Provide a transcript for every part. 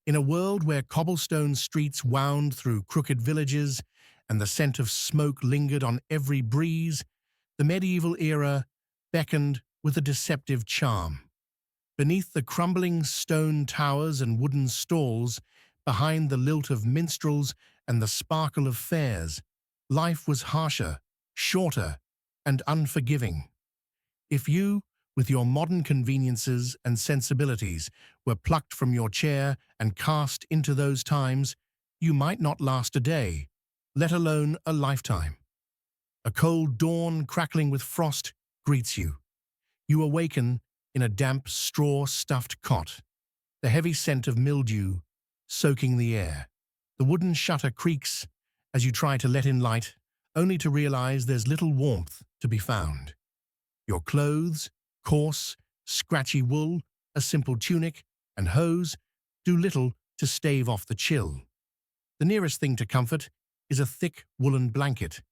In a world where cobblestone streets wound through crooked villages and the scent of smoke lingered on every breeze, the medieval era beckoned with a deceptive charm. Beneath the crumbling stone towers and wooden stalls, behind the lilt of minstrels and the sparkle of fairs, life was harsher, shorter, and unforgiving. If you, with your modern conveniences and sensibilities, were plucked from your chair and cast into those times, you might not last a day, let alone a lifetime. A cold dawn crackling with frost greets you. You awaken in a damp straw-stuffed cot, the heavy scent of mildew soaking the air. The wooden shutter creaks as you try to let in light, only to realize there's little warmth to be found. Your clothes, coarse, scratchy wool, a simple tunic, and hose do little to stave off the chill. The nearest thing to comfort is a thick woolen blanket,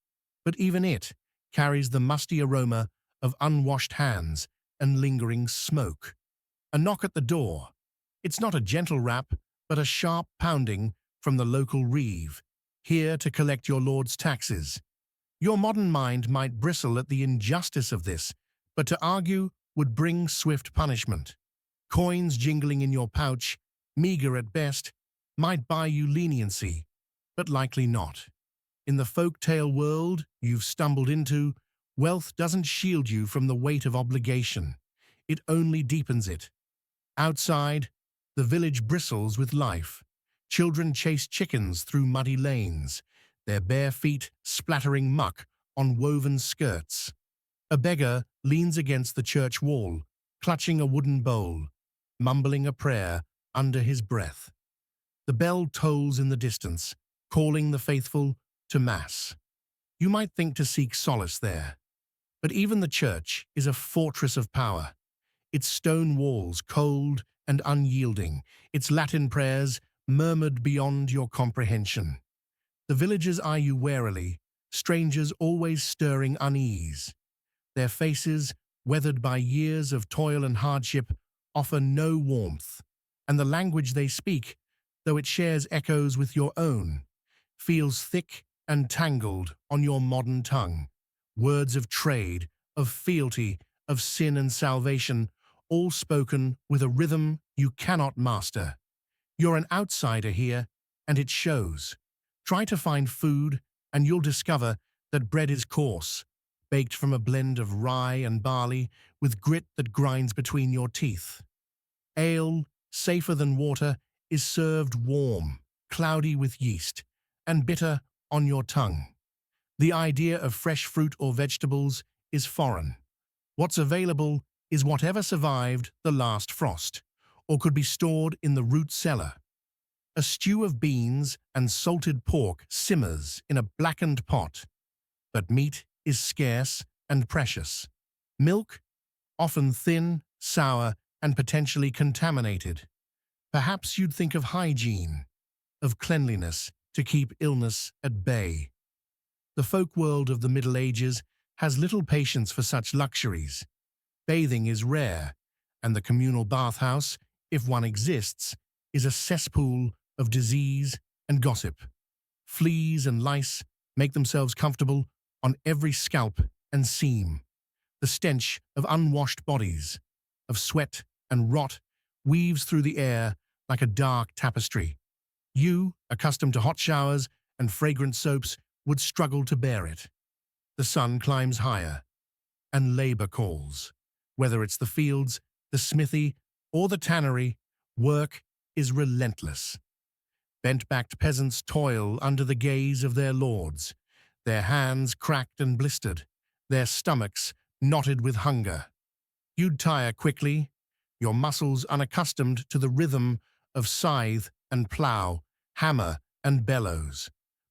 but even it carries the musty aroma of unwashed hands and lingering smoke. A knock at the door. It's not a gentle rap, but a sharp pounding from the local reeve, here to collect your lord's taxes. Your modern mind might bristle at the injustice of this, but to argue would bring swift punishment. Coins jingling in your pouch, meager at best, might buy you leniency, but likely not. In the folk-tale world you've stumbled into, wealth doesn't shield you from the weight of obligation. It only deepens it. Outside, the village bristles with life. Children chase chickens through muddy lanes, their bare feet splattering muck on woven skirts. A beggar leans against the church wall, clutching a wooden bowl, mumbling a prayer under his breath. The bell tolls in the distance, calling the faithful to Mass. You might think to seek solace there, but even the church is a fortress of power. Its stone walls cold and unyielding, its Latin prayers murmured beyond your comprehension. The villagers eye you warily, strangers always stirring unease. Their faces, weathered by years of toil and hardship, offer no warmth, and the language they speak, though it shares echoes with your own, feels thick and tangled on your modern tongue. Words of trade, of fealty, of sin and salvation, all spoken with a rhythm you cannot master. You're an outsider here, and it shows. Try to find food, and you'll discover that bread is coarse, baked from a blend of rye and barley with grit that grinds between your teeth. Ale, safer than water, is served warm, cloudy with yeast, and bitter on your tongue. The idea of fresh fruit or vegetables is foreign. What's available is whatever survived the last frost, or could be stored in the root cellar. A stew of beans and salted pork simmers in a blackened pot, but meat is scarce and precious. Milk, often thin, sour, and potentially contaminated. Perhaps you'd think of hygiene, of cleanliness to keep illness at bay. The folk world of the Middle Ages has little patience for such luxuries. Bathing is rare, and the communal bathhouse, if one exists, is a cesspool of disease and gossip. Fleas and lice make themselves comfortable on every scalp and seam. The stench of unwashed bodies, of sweat and rot, weaves through the air like a dark tapestry. You, accustomed to hot showers and fragrant soaps, would struggle to bear it. The sun climbs higher, and labor calls. Whether it's the fields, the smithy, or the tannery, work is relentless. Bent-backed peasants toil under the gaze of their lords, their hands cracked and blistered, their stomachs knotted with hunger. You'd tire quickly, your muscles unaccustomed to the rhythm of scythe and plough, hammer and bellows.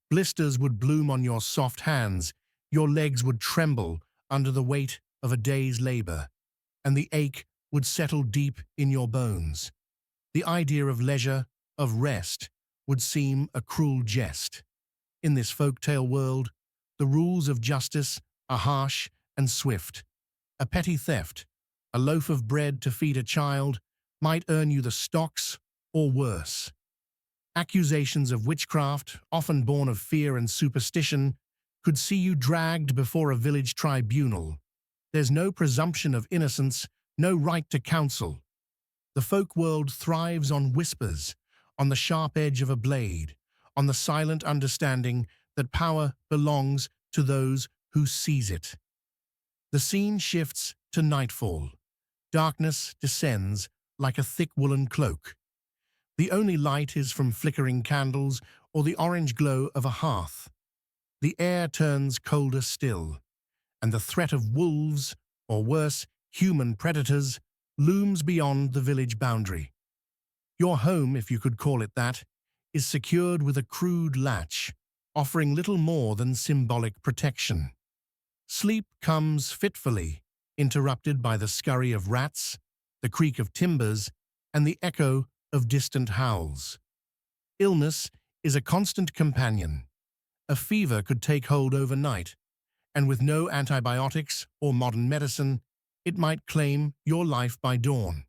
Blisters would bloom on your soft hands, your legs would tremble under the weight of a day's labor, and the ache would settle deep in your bones. The idea of leisure, of rest, would seem a cruel jest. In this folktale world, the rules of justice are harsh and swift. A petty theft, a loaf of bread to feed a child, might earn you the stocks or worse. Accusations of witchcraft, often born of fear and superstition, could see you dragged before a village tribunal. There's no presumption of innocence, no right to counsel. The folk world thrives on whispers, on the sharp edge of a blade, on the silent understanding that power belongs to those who seize it. The scene shifts to nightfall. Darkness descends like a thick woolen cloak. The only light is from flickering candles or the orange glow of a hearth. The air turns colder still, and the threat of wolves, or worse, human predators, looms beyond the village boundary. Your home, if you could call it that, is secured with a crude latch, offering little more than symbolic protection. Sleep comes fitfully, interrupted by the scurry of rats, the creak of timbers, and the echo of distant howls. Illness is a constant companion. A fever could take hold overnight, and with no antibiotics or modern medicine, it might claim your life by dawn.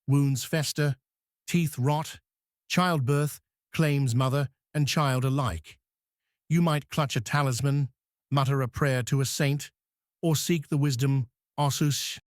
Wounds fester, teeth rot, childbirth claims mother and child alike. You might clutch a talisman, mutter a prayer to a saint, or seek the wisdom Ossus